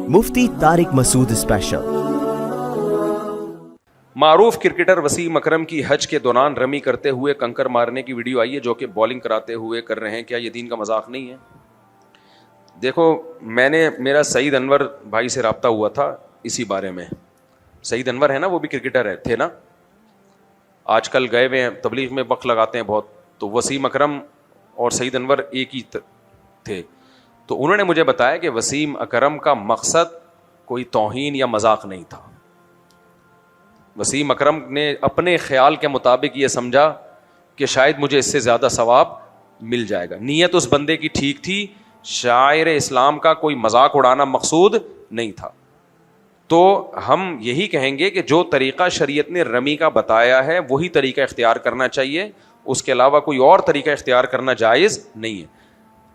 مفتی طارق مسعود special. معروف cricketer Wasim اکرم کی حج کے دوران رمی کرتے ہوئے کنکر مارنے کی ویڈیو آئی ہے، جو کہ بالنگ کراتے ہوئے کر رہے ہیں۔ کیا یہ دین کا مذاق نہیں ہے؟ دیکھو، میرا سعید انور بھائی سے رابطہ ہوا تھا اسی بارے میں۔ سعید انور ہے نا، وہ بھی کرکٹر تھے نا، آج کل گئے ہوئے ہیں، تبلیغ میں وقت لگاتے ہیں بہت۔ تو وسیم اکرم اور سعید انور ایک ہی تھے۔ تو انہوں نے مجھے بتایا کہ وسیم اکرم کا مقصد کوئی توہین یا مذاق نہیں تھا۔ وسیم اکرم نے اپنے خیال کے مطابق یہ سمجھا کہ شاید مجھے اس سے زیادہ ثواب مل جائے گا۔ نیت اس بندے کی ٹھیک تھی، شاعر اسلام کا کوئی مذاق اڑانا مقصود نہیں تھا۔ تو ہم یہی کہیں گے کہ جو طریقہ شریعت نے رمی کا بتایا ہے وہی طریقہ اختیار کرنا چاہیے، اس کے علاوہ کوئی اور طریقہ اختیار کرنا جائز نہیں ہے۔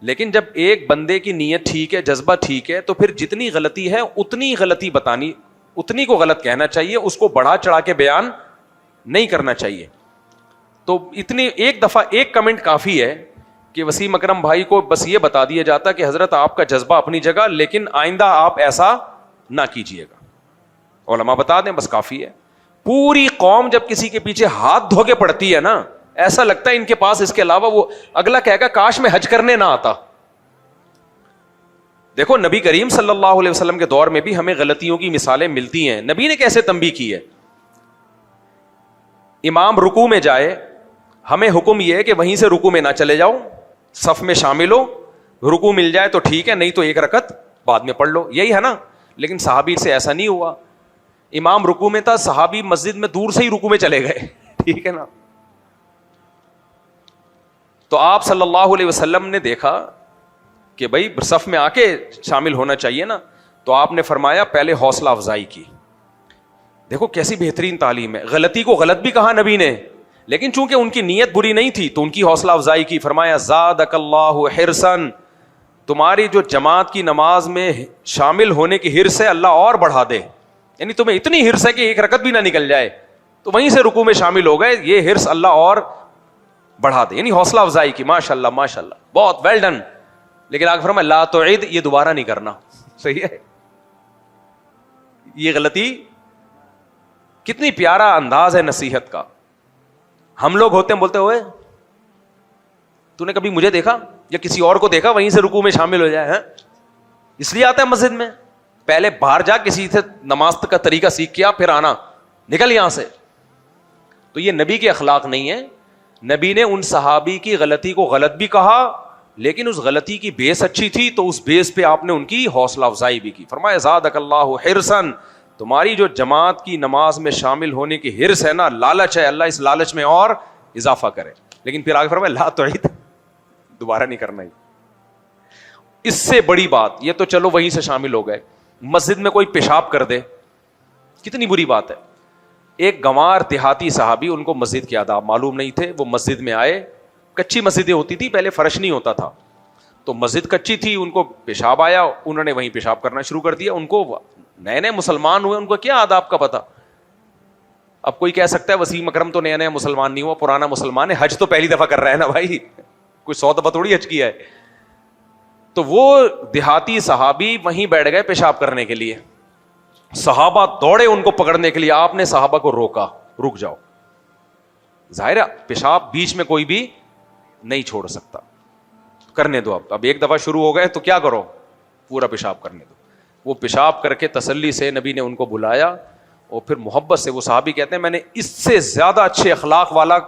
لیکن جب ایک بندے کی نیت ٹھیک ہے، جذبہ ٹھیک ہے، تو پھر جتنی غلطی ہے اتنی غلطی بتانی، اتنی کو غلط کہنا چاہیے، اس کو بڑھا چڑھا کے بیان نہیں کرنا چاہیے۔ تو اتنی ایک دفعہ ایک کمنٹ کافی ہے کہ وسیم اکرم بھائی کو بس یہ بتا دیا جاتا کہ حضرت آپ کا جذبہ اپنی جگہ، لیکن آئندہ آپ ایسا نہ کیجیے گا۔ علماء بتا دیں، بس کافی ہے۔ پوری قوم جب کسی کے پیچھے ہاتھ دھو کے پڑتی ہے نا، ایسا لگتا ہے ان کے پاس اس کے علاوہ وہ اگلا کہے گا کاش میں حج کرنے نہ آتا۔ دیکھو، نبی کریم صلی اللہ علیہ وسلم کے دور میں بھی ہمیں غلطیوں کی مثالیں ملتی ہیں۔ نبی نے کیسے تنبیہ کی ہے؟ امام رکوع میں جائے، ہمیں حکم یہ ہے کہ وہیں سے رکوع میں نہ چلے جاؤ، صف میں شامل ہو، رکوع مل جائے تو ٹھیک ہے، نہیں تو ایک رکعت بعد میں پڑھ لو، یہی ہے نا۔ لیکن صحابی سے ایسا نہیں ہوا۔ امام رکوع میں تھا، صحابی مسجد میں دور سے ہی رکوع میں چلے گئے، ٹھیک ہے نا۔ تو آپ صلی اللہ علیہ وسلم نے دیکھا کہ بھائی صف میں آ کے شامل ہونا چاہیے نا، تو آپ نے فرمایا پہلے حوصلہ افزائی کی۔ دیکھو کیسی بہترین تعلیم ہے۔ غلطی کو غلط بھی کہا نبی نے، لیکن چونکہ ان کی نیت بری نہیں تھی تو ان کی حوصلہ افزائی کی۔ فرمایا زادک اللہ حرصاً، تمہاری جو جماعت کی نماز میں شامل ہونے کی حرص ہے اللہ اور بڑھا دے، یعنی تمہیں اتنی حرص ہے کہ ایک رکعت بھی نہ نکل جائے تو وہیں سے رکوع میں شامل ہو گئے، یہ حرص اللہ اور بڑھا دے، یعنی حوصلہ افزائی کی۔ ماشاءاللہ ماشاءاللہ، بہت ویل ڈن۔ لیکن آگے فرمایا لا تعید، یہ دوبارہ نہیں کرنا۔ صحیح ہے؟ یہ غلطی، کتنی پیارا انداز ہے نصیحت کا۔ ہم لوگ ہوتے ہیں بولتے ہوئے تو نے کبھی مجھے دیکھا یا کسی اور کو دیکھا وہیں سے رکوع میں شامل ہو جائے؟ اس لیے آتا ہے مسجد میں، پہلے باہر جا کسی سے نماز کا طریقہ سیکھ کیا، پھر آنا، نکل یہاں سے۔ تو یہ نبی کے اخلاق نہیں ہے۔ نبی نے ان صحابی کی غلطی کو غلط بھی کہا، لیکن اس غلطی کی بیس اچھی تھی تو اس بیس پہ آپ نے ان کی حوصلہ افزائی بھی کی۔ فرمایا زادک اللہ حرصاً، تمہاری جو جماعت کی نماز میں شامل ہونے کی حرص ہے نا، لالچ ہے، اللہ اس لالچ میں اور اضافہ کرے۔ لیکن پھر آگے فرمایا لا تعید، دوبارہ نہیں کرنا ہی۔ اس سے بڑی بات یہ تو چلو وہیں سے شامل ہو گئے، مسجد میں کوئی پیشاب کر دے، کتنی بری بات ہے۔ ایک گنوار دیہاتی صحابی، ان کو مسجد کے آداب معلوم نہیں تھے، وہ مسجد میں آئے، کچی مسجدیں ہوتی تھی پہلے، فرش نہیں ہوتا تھا، تو مسجد کچی تھی، ان کو پیشاب آیا، انہوں نے وہیں پیشاب کرنا شروع کر دیا۔ ان کو نئے نئے مسلمان ہوئے، ان کو کیا آداب کا پتہ۔ اب کوئی کہہ سکتا ہے وسیم اکرم تو نیا نیا مسلمان نہیں ہوا، پرانا مسلمان ہے، حج تو پہلی دفعہ کر رہا ہے نا بھائی، کوئی 100 دفعہ تھوڑی حج کیا ہے۔ تو وہ دیہاتی صحابی وہیں بیٹھ گئے پیشاب کرنے کے لیے، صحابہ دوڑے ان کو پکڑنے کے لیے، آپ نے صحابہ کو روکا، رک جاؤ، ظاہر ہے پیشاب بیچ میں کوئی بھی نہیں چھوڑ سکتا، کرنے دو۔ اب ایک دفعہ شروع ہو گئے تو کیا کرو، پورا پیشاب کرنے دو۔ وہ پیشاب کر کے تسلی سے نبی نے ان کو بلایا، اور پھر محبت سے، وہ صحابی کہتے ہیں میں نے اس سے زیادہ اچھے اخلاق والا،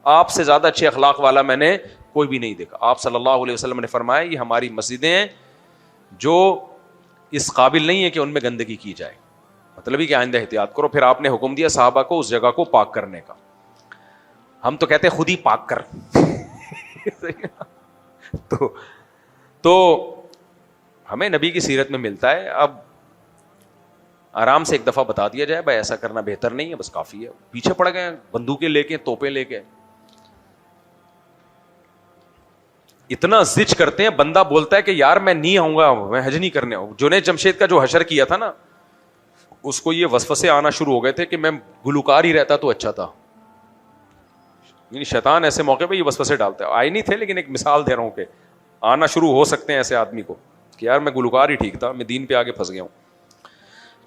آپ سے زیادہ اچھے اخلاق والا میں نے کوئی بھی نہیں دیکھا۔ آپ صلی اللہ علیہ وسلم نے فرمایا یہ ہماری مسجدیں ہیں جو اس قابل نہیں ہے کہ ان میں گندگی کی جائے، مطلب ہی کہ آئندہ احتیاط کرو۔ پھر آپ نے حکم دیا صحابہ کو اس جگہ کو پاک کرنے کا۔ ہم تو کہتے ہیں خود ہی پاک کر تو ہمیں نبی کی سیرت میں ملتا ہے۔ اب آرام سے ایک دفعہ بتا دیا جائے بھائی ایسا کرنا بہتر نہیں ہے، بس کافی ہے۔ پیچھے پڑ گئے بندوقیں لے کے، توپیں لے کے، اتنا زج کرتے ہیں، بندہ بولتا ہے کہ یار میں نہیں آؤں گا، میں حج نہیں کرنے آؤں۔ جنید جمشید کا جو حشر کیا تھا نا، اس کو یہ وسوسے آنا شروع ہو گئے تھے کہ میں گلوکار ہی رہتا تو اچھا تھا۔ یعنی شیطان ایسے موقع پہ یہ وسوسے ڈالتا ہے، آئے نہیں تھے لیکن ایک مثال دے رہا ہوں کہ آنا شروع ہو سکتے ہیں ایسے آدمی کو کہ یار میں گلوکار ہی ٹھیک تھا، میں دین پہ آگے پھنس گیا ہوں۔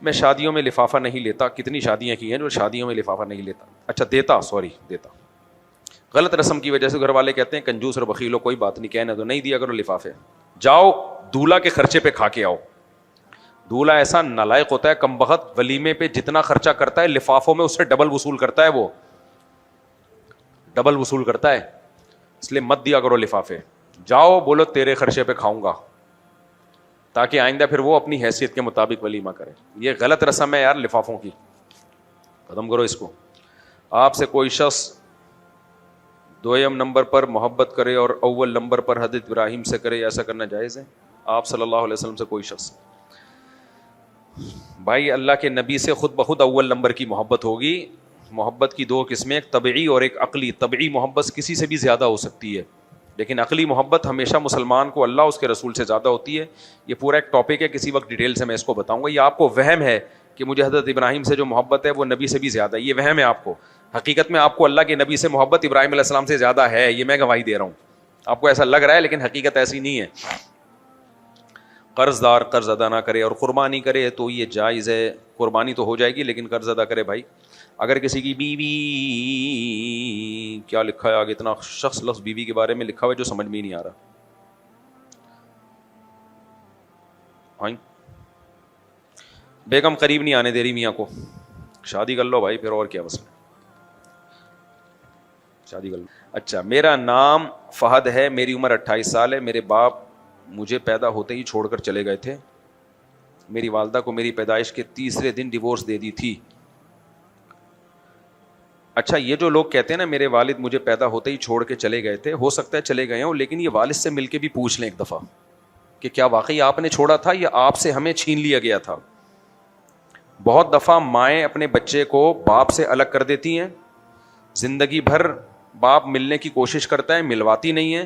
میں شادیوں میں لفافہ نہیں لیتا. کتنی شادیاں کی ہیں جو شادیوں میں لفافہ نہیں لیتا. اچھا دیتا غلط رسم کی وجہ سے گھر والے کہتے ہیں کنجوس اور بخیل ہو, کوئی بات نہیں, کہنا تو نہیں دیا کرو لفافے. جاؤ دولہا کے خرچے پہ کھا کے آؤ. دولہا ایسا نالائق ہوتا ہے کم بخت, ولیمے پہ جتنا خرچہ کرتا ہے لفافوں میں اس سے ڈبل وصول کرتا ہے, وہ ڈبل وصول کرتا ہے. اس لیے مت دیا کرو لفافے. جاؤ بولو تیرے خرچے پہ کھاؤں گا, تاکہ آئندہ پھر وہ اپنی حیثیت کے مطابق ولیمہ کرے. یہ غلط رسم ہے یار لفافوں کی, ختم کرو اس کو. آپ سے کوئی شخص دویم نمبر پر محبت کرے اور اول نمبر پر حضرت ابراہیم سے کرے, ایسا کرنا جائز ہے؟ آپ صلی اللہ علیہ وسلم سے کوئی شخص, بھائی اللہ کے نبی سے خود بخود اول نمبر کی محبت ہوگی. محبت کی دو قسمیں, ایک طبعی اور ایک عقلی. طبعی محبت کسی سے بھی زیادہ ہو سکتی ہے, لیکن عقلی محبت ہمیشہ مسلمان کو اللہ اس کے رسول سے زیادہ ہوتی ہے. یہ پورا ایک ٹاپک ہے, کسی وقت ڈیٹیل سے میں اس کو بتاؤں گا. یہ آپ کو وہم ہے کہ مجھے حضرت ابراہیم سے جو محبت ہے وہ نبی سے بھی زیادہ ہے, یہ وہم ہے آپ کو. حقیقت میں آپ کو اللہ کے نبی سے محبت ابراہیم علیہ السلام سے زیادہ ہے, یہ میں گواہی دے رہا ہوں. آپ کو ایسا لگ رہا ہے لیکن حقیقت ایسی نہیں ہے. قرض دار قرض ادا نہ کرے اور قربانی کرے تو یہ جائز ہے. قربانی تو ہو جائے گی لیکن قرض ادا کرے. بھائی اگر کسی کی بیوی, کیا لکھا ہے آگے, اتنا شخص لفظ بیوی کے بارے میں لکھا ہوا ہے جو سمجھ میں ہی نہیں آ رہا. بیگم قریب نہیں آنے دے رہی میاں کو, شادی کر لو بھائی پھر, اور کیا مسئلہ, شادی کر لو. اچھا میرا نام فہد ہے, میری عمر 28 سال ہے. میرے باپ مجھے پیدا ہوتے ہی چھوڑ کر چلے گئے تھے. میری والدہ کو میری پیدائش کے تیسرے دن ڈیورس دے دی تھی. اچھا یہ جو لوگ کہتے ہیں نا میرے والد مجھے پیدا ہوتے ہی چھوڑ کے چلے گئے تھے, ہو سکتا ہے چلے گئے ہوں, لیکن یہ والد سے مل کے بھی پوچھ لیں ایک دفعہ کہ کیا واقعی آپ نے چھوڑا تھا یا آپ سے ہمیں چھین لیا گیا تھا. بہت دفعہ مائیں اپنے بچے کو باپ سے الگ کر دیتی ہیں. زندگی بھر باپ ملنے کی کوشش کرتا ہے, ملواتی نہیں ہے,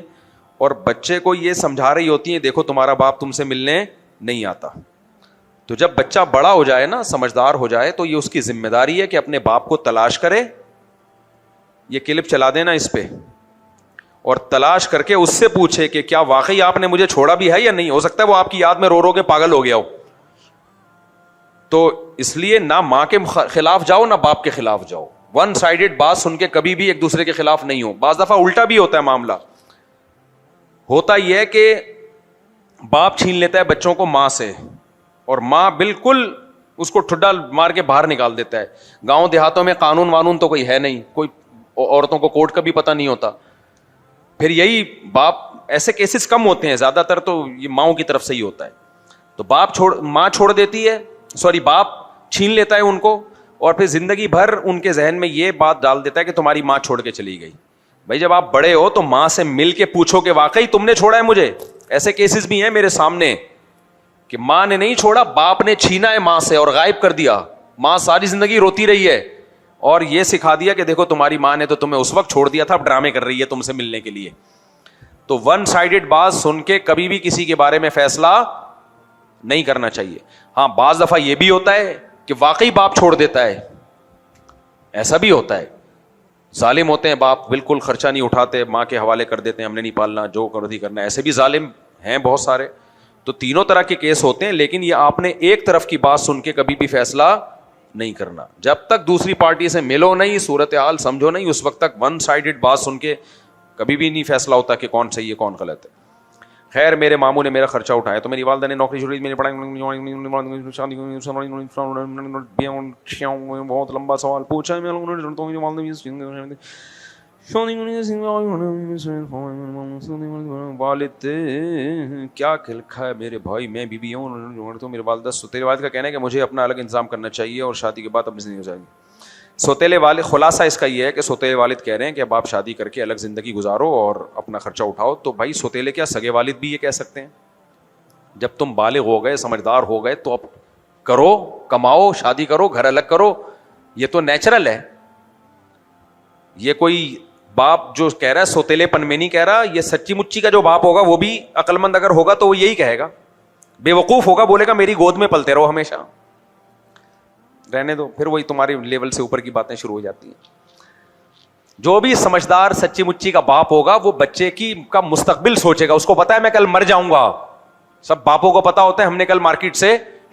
اور بچے کو یہ سمجھا رہی ہوتی ہیں دیکھو تمہارا باپ تم سے ملنے نہیں آتا. تو جب بچہ بڑا ہو جائے نا, سمجھدار ہو جائے, تو یہ اس کی ذمہ داری ہے کہ اپنے باپ کو تلاش کرے. یہ کلپ چلا دینا اس پہ, اور تلاش کر کے اس سے پوچھے کہ کیا واقعی آپ نے مجھے چھوڑا بھی ہے یا نہیں. ہو سکتا ہے وہ آپ کی یاد میں رو رو کے پاگل ہو گیا ہو. تو اس لیے نہ ماں کے خلاف جاؤ نہ باپ کے خلاف جاؤ. ون سائیڈڈ بات سن کے کبھی بھی ایک دوسرے کے خلاف نہیں ہو. بعض دفعہ الٹا بھی ہوتا ہے معاملہ. ہوتا یہ ہے کہ باپ چھین لیتا ہے بچوں کو ماں سے, اور ماں بالکل اس کو ٹھڈا مار کے باہر نکال دیتا ہے. گاؤں دیہاتوں میں قانون وانون تو کوئی ہے نہیں, کوئی عورتوں کو کورٹ کا بھی پتہ نہیں ہوتا. پھر یہی باپ, ایسے کیسز کم ہوتے ہیں, زیادہ تر تو یہ ماؤں کی طرف سے ہی ہوتا ہے. تو ماں چھوڑ دیتی ہے, باپ چھین لیتا ہے ان کو, اور پھر زندگی بھر ان کے ذہن میں یہ بات ڈال دیتا ہے کہ تمہاری ماں چھوڑ کے چلی گئی. بھائی جب آپ بڑے ہو تو ماں سے مل کے پوچھو کہ واقعی تم نے چھوڑا ہے مجھے. ایسے کیسز بھی ہیں میرے سامنے کہ ماں نے نہیں چھوڑا, باپ نے چھینا ہے ماں سے اور غائب کر دیا. ماں ساری زندگی روتی رہی ہے اور یہ سکھا دیا کہ دیکھو تمہاری ماں نے تو تمہیں اس وقت چھوڑ دیا تھا, اب ڈرامے کر رہی ہے تم سے ملنے کے لیے. تو ون سائیڈڈ بات سن کے کبھی بھی کسی کے بارے میں فیصلہ نہیں کرنا چاہیے. ہاں بعض دفعہ یہ بھی ہوتا ہے کہ واقعی باپ چھوڑ دیتا ہے, ایسا بھی ہوتا ہے. ظالم ہوتے ہیں باپ, بالکل خرچہ نہیں اٹھاتے, ماں کے حوالے کر دیتے ہیں, ہم نے نہیں پالنا, جو کرنا کرنا. ایسے بھی ظالم ہیں بہت سارے. تو تینوں طرح کے کیس ہوتے ہیں, لیکن یہ آپ نے ایک طرف کی بات سن کے کبھی بھی فیصلہ نہیں کرنا. جب تک دوسری پارٹی سے ملو نہیں, صورتحال سمجھو نہیں, اس وقت تک ون سائیڈڈ بات سن کے کبھی بھی نہیں فیصلہ ہوتا کہ کون صحیح ہے کون غلط ہے. خیر میرے ماموں نے میرا خرچہ اٹھایا, تو میری والدہ نے نوکری چھوڑی, میری پڑھائی, بہت لمبا سوال پوچھا ہے. والد کیا لکھا ہے میرے بھائی, میں بیوی ہوں. تو میرے والدہ سوتیلے والد کا کہنا ہے کہ مجھے اپنا الگ انتظام کرنا چاہیے اور شادی کے بعد اپنی زندگی ہو جائے گی. سوتیلے والد, خلاصہ اس کا یہ ہے کہ سوتیلے والد کہہ رہے ہیں کہ اب آپ شادی کر کے الگ زندگی گزارو اور اپنا خرچہ اٹھاؤ. تو بھائی سوتیلے کیا, سگے والد بھی یہ کہہ سکتے ہیں. جب تم بالغ ہو گئے, سمجھدار ہو گئے, تو اب کرو, کماؤ, شادی کرو, گھر الگ کرو. یہ تو نیچرل ہے. یہ کوئی باپ جو کہہ رہا ہے سوتیلے پن میں نہیں کہہ رہا. یہ سچی مچی کا جو باپ ہوگا وہ بھی عقل مند اگر ہوگا تو وہ یہی کہے گا. بے وقوف ہوگا بولے گا میری گود میں پلتے رہو ہمیشہ, رہنے دو. پھر وہی تمہارے لیول سے اوپر کی باتیں شروع ہو جاتی ہیں. جو بھی سمجھدار سچی مچی کا باپ ہوگا وہ بچے کا مستقبل سوچے گا. اس کو پتا ہے میں کل مر جاؤں گا. سب باپوں کو پتا ہوتا ہے ہم نے کل مارکیٹ سے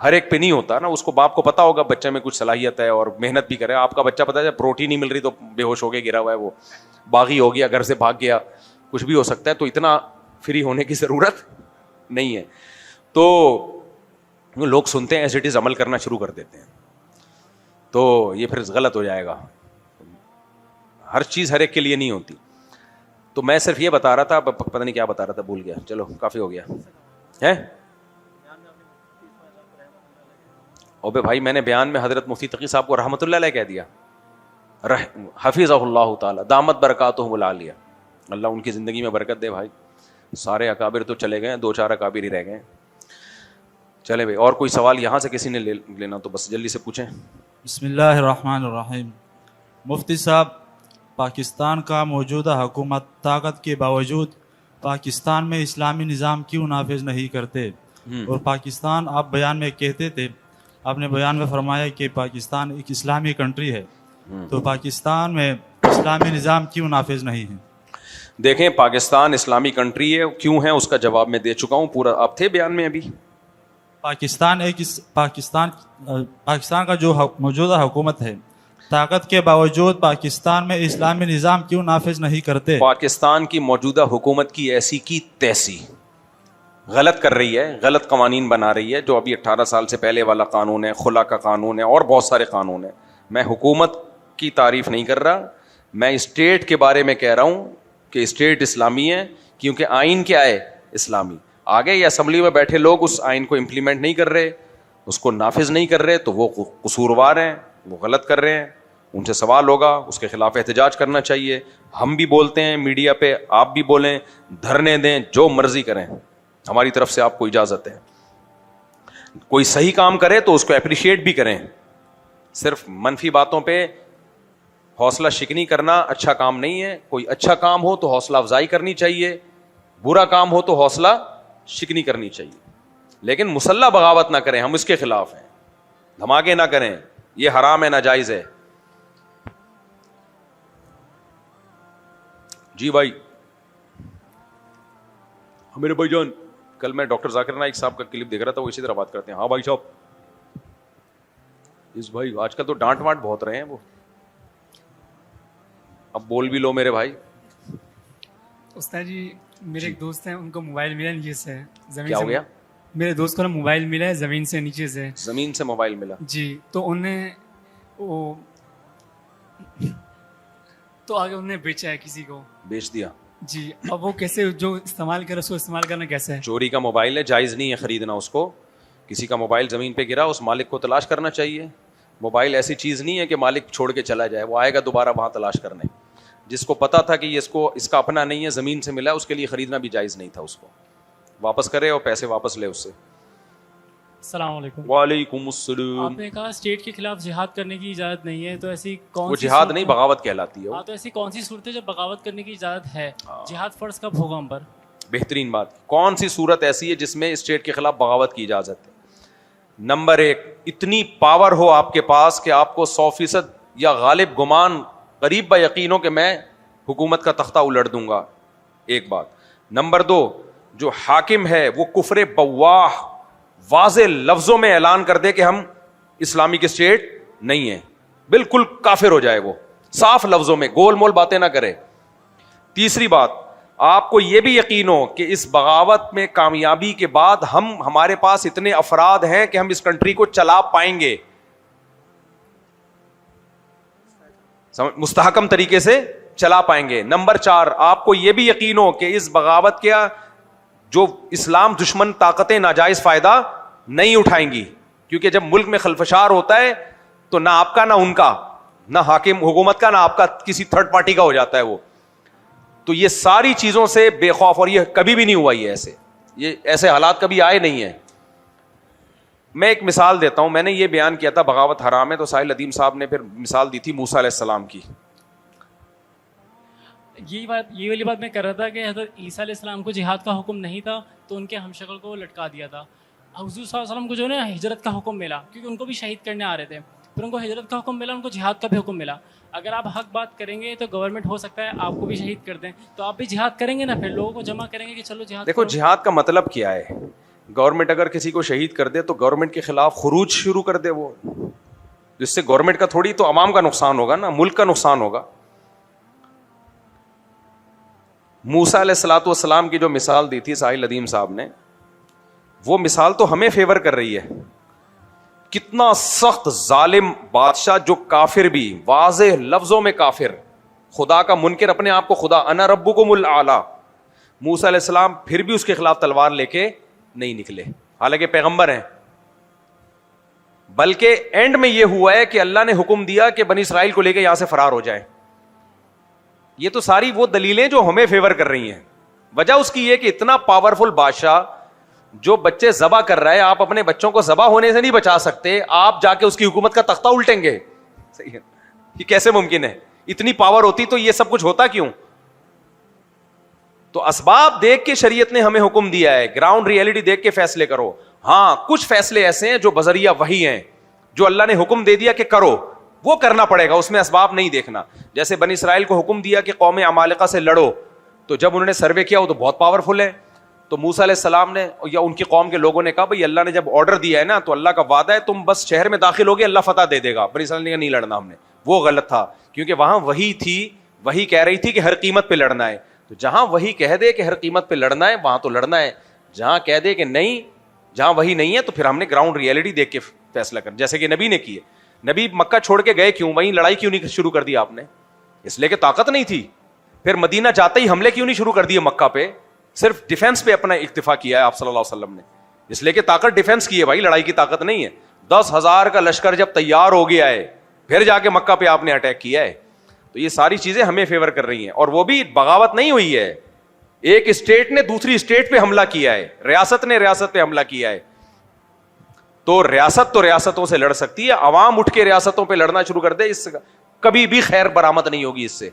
ہر ایک پہ نہیں ہوتا نا. اس کو باپ کو پتا ہوگا بچے میں کچھ صلاحیت ہے اور محنت بھی کرے. آپ کا بچہ پتا ہے پروٹین نہیں مل رہی تو بے ہوش ہو کے گرا ہوا ہے, وہ باغی ہو گیا, گھر سے بھاگ گیا, کچھ بھی ہو سکتا ہے. تو اتنا فری ہونے کی ضرورت نہیں ہے. تو لوگ سنتے ہیں ایز اٹ از عمل کرنا شروع کر دیتے ہیں, تو یہ پھر غلط ہو جائے گا. ہر چیز ہر ایک کے لیے نہیں ہوتی. تو میں صرف یہ بتا رہا تھا, پتہ نہیں کیا بتا رہا تھا, بھول گیا. چلو کافی ہو گیا ہے. اوبے بھائی میں نے بیان میں حضرت مفتی تقی صاحب کو رحمۃ اللہ علیہ کہہ دیا, حفظہ اللہ تعالی دامت برکاتہم العالیہ, اللہ ان کی زندگی میں برکت دے. بھائی سارے اکابر تو چلے گئے, 2-4 اکابر ہی رہ گئے. چلے بھائی, اور کوئی سوال یہاں سے کسی نے لینا تو بس جلدی سے پوچھیں. بسم اللہ الرحمن الرحیم. مفتی صاحب, پاکستان کا موجودہ حکومت طاقت کے باوجود پاکستان میں اسلامی نظام کیوں نافذ نہیں کرتے؟ اور پاکستان, آپ بیان میں کہتے تھے, آپ نے بیان میں فرمایا کہ پاکستان ایک اسلامی کنٹری ہے, تو پاکستان میں اسلامی نظام کیوں نافذ نہیں ہے؟ دیکھیں پاکستان اسلامی کنٹری ہے, کیوں ہے اس کا جواب میں دے چکا ہوں پورا, آپ تھے بیان میں ابھی. پاکستان کا جو موجودہ حکومت ہے, طاقت کے باوجود پاکستان میں اسلامی نظام کیوں نافذ نہیں کرتے؟ پاکستان کی موجودہ حکومت کی ایسی کی تیسی غلط کر رہی ہے, غلط قوانین بنا رہی ہے. جو ابھی 18 سال سے پہلے والا قانون ہے, خلا کا قانون ہے, اور بہت سارے قانون ہیں. میں حکومت کی تعریف نہیں کر رہا, میں اسٹیٹ کے بارے میں کہہ رہا ہوں کہ اسٹیٹ اسلامی ہے, کیونکہ آئین کیا ہے, اسلامی. آگے یہ اسمبلی میں بیٹھے لوگ اس آئین کو امپلیمنٹ نہیں کر رہے, اس کو نافذ نہیں کر رہے, تو وہ قصوروار ہیں, وہ غلط کر رہے ہیں. ان سے سوال ہوگا, اس کے خلاف احتجاج کرنا چاہیے. ہم بھی بولتے ہیں میڈیا پہ, آپ بھی بولیں, دھرنے دیں, جو مرضی کریں, ہماری طرف سے آپ کو اجازت ہے. کوئی صحیح کام کرے تو اس کو اپریشیٹ بھی کریں. صرف منفی باتوں پہ حوصلہ شکنی کرنا اچھا کام نہیں ہے. کوئی اچھا کام ہو تو حوصلہ افزائی کرنی چاہیے, برا کام ہو تو حوصلہ شکنی کرنی چاہیے. لیکن مسلح بغاوت نہ کریں, ہم اس کے خلاف ہیں. دھماکے نہ کریں, یہ حرام ہے, ناجائز ہے. جی بھائی, میرے بھائی جان, کل میں ڈاکٹر ذاکر نائک صاحب کا کلپ دیکھ رہا تھا, وہ اسی طرح بات کرتے ہیں. ہاں بھائی صاحب, اس بھائی آج کل تو ڈانٹ وانٹ بہت رہے ہیں وہ, اب بول بھی لو میرے بھائی. استاد جی, میرے ایک دوست ہیں, ان کو موبائل ملا نیچے سے, زمین. کیا ہو گیا؟ میرے دوست کو نا موبائل ملا ہے زمین سے نیچے سے. زمین سے موبائل ملا؟ جی. تو انہیں وہ تو آگے انہیں بیچا ہے, کسی کو بیچ دیا. جی. اب وہ کیسے, جو استعمال کرے اس کو استعمال کرنا کیسے ہے؟ چوری کا موبائل ہے, جائز نہیں ہے خریدنا اس کو. کسی کا موبائل زمین پہ گرا, اس مالک کو تلاش کرنا چاہیے. موبائل ایسی چیز نہیں ہے کہ مالک چھوڑ کے چلا جائے, وہ آئے گا دوبارہ وہاں تلاش کرنے. جس کو پتا تھا کہ یہ اس کا اپنا نہیں ہے, زمین سے ملا, اس کے لیے خریدنا بھی جائز نہیں تھا. اس کو واپس کرے اور پیسے واپس لے اس سے. السلام علیکم. وعلیکم السلام. آپ نے کہا اسٹیٹ کے خلاف جہاد کرنے کی اجازت نہیں ہے, تو ایسی کون وہ سی جہاد نہیں, بغاوت کہلاتی ہے. ہاں, تو ایسی کون سی صورت ہے جب بغاوت کرنے کی اجازت ہے؟ جہاد فرض کب ہوگا ہم پر؟ بہترین بات, کون سی صورت ایسی ہے جس میں اسٹیٹ کے خلاف بغاوت کی اجازت ہے؟ نمبر 1, اتنی پاور ہو آپ کے پاس کہ آپ کو 100% یا غالب گمان قریب با یقین ہو کہ میں حکومت کا تختہ الٹ دوں گا, ایک بات. نمبر 2, جو حاکم ہے وہ کفر بواح واضح لفظوں میں اعلان کر دے کہ ہم اسلامک اسٹیٹ نہیں ہیں, بالکل کافر ہو جائے, وہ صاف لفظوں میں, گول مول باتیں نہ کرے. تیسری بات, آپ کو یہ بھی یقین ہو کہ اس بغاوت میں کامیابی کے بعد ہمارے پاس اتنے افراد ہیں کہ ہم اس کنٹری کو چلا پائیں گے, مستحکم طریقے سے چلا پائیں گے. نمبر 4, آپ کو یہ بھی یقین ہو کہ اس بغاوت کا جو اسلام دشمن طاقتیں ناجائز فائدہ نہیں اٹھائیں گی, کیونکہ جب ملک میں خلفشار ہوتا ہے تو نہ آپ کا, نہ ان کا, نہ حاکم حکومت کا, نہ آپ کا, کسی تھرڈ پارٹی کا ہو جاتا ہے وہ. تو یہ ساری چیزوں سے بے خوف, اور یہ کبھی بھی نہیں ہوا, یہ ایسے حالات کبھی آئے نہیں ہیں. میں ایک مثال دیتا ہوں, میں نے یہ بیان کیا تھا بغاوت حرام ہے, تو ساحل ندیم صاحب نے پھر مثال دی تھی موسیٰ علیہ السلام کی. یہ والی بات میں کر رہا تھا کہ حضرت عیسیٰ علیہ السلام کو جہاد کا حکم نہیں تھا, تو ان کے ہمشکل کو لٹکا دیا تھا. حضور صلی اللہ علیہ وسلم کو جو ہے نا ہجرت کا حکم ملا, کیونکہ ان کو بھی شہید کرنے آ رہے تھے, پھر ان کو ہجرت کا حکم ملا, ان کو جہاد کا بھی حکم ملا. اگر آپ حق بات کریں گے تو گورنمنٹ ہو سکتا ہے آپ کو بھی شہید کر دیں, تو آپ بھی جہاد کریں گے نا, پھر لوگوں کو جمع کریں گے کہ چلو جہاد. دیکھو جہاد کا مطلب کیا ہے, گورنمنٹ اگر کسی کو شہید کر دے تو گورنمنٹ کے خلاف خروج شروع کر دے وہ, جس سے گورنمنٹ کا تھوڑی تو عوام کا نقصان ہوگا نا, ملک کا نقصان ہوگا. موسیٰ علیہ الصلوۃ والسلام کی جو مثال دی تھی ساحل ندیم صاحب نے, وہ مثال تو ہمیں فیور کر رہی ہے. کتنا سخت ظالم بادشاہ جو کافر بھی, واضح لفظوں میں کافر, خدا کا منکر, اپنے آپ کو خدا, انا ربکم الاعلی. موسیٰ علیہ السلام پھر بھی اس کے خلاف تلوار لے کے نہیں نکلے, حالانکہ پیغمبر ہیں. بلکہ اینڈ میں یہ ہوا ہے کہ اللہ نے حکم دیا کہ بنی اسرائیل کو لے کے یہاں سے فرار ہو جائیں. یہ تو ساری وہ دلیلیں جو ہمیں فیور کر رہی ہیں. وجہ اس کی یہ کہ اتنا پاورفل بادشاہ جو بچے ذبح کر رہا ہے, آپ اپنے بچوں کو ذبح ہونے سے نہیں بچا سکتے, آپ جا کے اس کی حکومت کا تختہ الٹیں گے. صحیح ہے, یہ کیسے ممکن ہے؟ اتنی پاور ہوتی تو یہ سب کچھ ہوتا کیوں؟ تو اسباب دیکھ کے شریعت نے ہمیں حکم دیا ہے, گراؤنڈ ریئلٹی دیکھ کے فیصلے کرو. ہاں کچھ فیصلے ایسے ہیں جو بذریعہ وحی ہیں, جو اللہ نے حکم دے دیا کہ کرو, وہ کرنا پڑے گا, اس میں اسباب نہیں دیکھنا. جیسے بنی اسرائیل کو حکم دیا کہ قوم عمالقہ سے لڑو, تو جب انہوں نے سروے کیا وہ تو بہت پاورفل ہے, تو موسیٰ علیہ السلام نے یا ان کی قوم کے لوگوں نے کہا بھائی اللہ نے جب آرڈر دیا ہے نا تو اللہ کا وعدہ ہے, تم بس شہر میں داخل ہوگے اللہ فتح دے دے گا. بنی اسرائیل نے کہا نہیں لڑنا ہم نے. وہ غلط تھا, کیونکہ وہاں وہی تھی, وہی کہہ رہی تھی کہ ہر قیمت پہ لڑنا ہے. تو جہاں وہی کہہ دے کہ ہر قیمت پہ لڑنا ہے وہاں تو لڑنا ہے, جہاں کہہ دے کہ نہیں, جہاں وہی نہیں ہے تو پھر ہم نے گراؤنڈ ریئلٹی دیکھ کے فیصلہ کرنا, جیسے کہ نبی نے کیے. نبی مکہ چھوڑ کے گئے کیوں, وہیں لڑائی کیوں نہیں شروع کر دی آپ نے؟ اس لیے کہ طاقت نہیں تھی. پھر مدینہ جاتے ہی حملے کیوں نہیں شروع کر دیے مکہ پہ؟ صرف ڈیفینس پہ اپنا اکتفا کیا ہے آپ صلی اللہ علیہ وسلم نے, اس لیے کہ طاقت ڈیفینس کی ہے بھائی, لڑائی کی طاقت نہیں ہے. 10,000 کا لشکر جب تیار ہو گیا ہے پھر جا کے مکہ پہ آپ نے اٹیک کیا ہے. تو یہ ساری چیزیں ہمیں فیور کر رہی ہیں, اور وہ بھی بغاوت نہیں ہوئی ہے. ایک اسٹیٹ نے دوسری اسٹیٹ پہ حملہ کیا ہے, ریاست نے ریاست پہ حملہ کیا ہے. تو ریاستوں سے لڑ سکتی ہے, عوام اٹھ کے ریاستوں پہ لڑنا شروع کر دے, اس کبھی بھی خیر برآمد نہیں ہوگی اس سے.